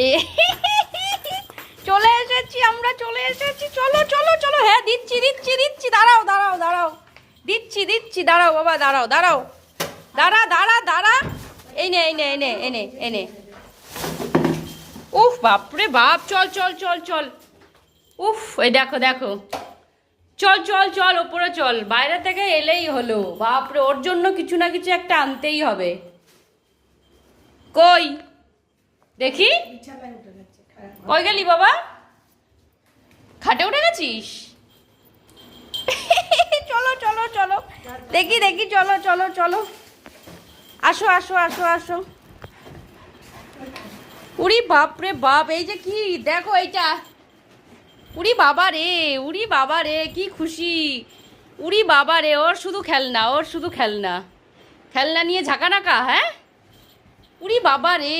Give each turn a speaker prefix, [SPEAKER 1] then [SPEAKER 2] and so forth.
[SPEAKER 1] এ চলে এসেছি আমরা, চলে এসেছি। চলো চলো চলো। হ্যাঁ দিচ্ছি দিচ্ছি দিচ্ছি, দাঁড়াও দাঁড়াও দাঁড়াও, দিচ্ছি দিচ্ছি, দাঁড়াও বাবা, দাঁড়াও দাঁড়াও, দাঁড়া দাঁড়া দাঁড়া। এই নে এই নে এনে এনে এনে। উফ বাপরে বাপ, চল চল চল চল। উফ এই দেখো দেখো, চল চল চল ওপরে চল, বাইরে থেকে এলেই হলো। বাপরে, ওর জন্য কিছু না কিছু একটা আনতেই হবে। কই দেখি, কই গেলি বাবা? খাটে উঠে গেছিস? চলো চলো চলো, দেখি দেখি, চলো চলো চলো, আসো আসো আসো আসো। উড়ি বাপরে বাপ, এই যে কি দেখো এইটা, উড়ি বাবা রে, উড়ি বাবা রে, কি খুশি। উড়ি বাবা রে, ওর শুধু খেলনা, ওর শুধু খেলনা, খেলনা নিয়ে ঝাঁকানাকা। হ্যাঁ উড়ি বাবা রে।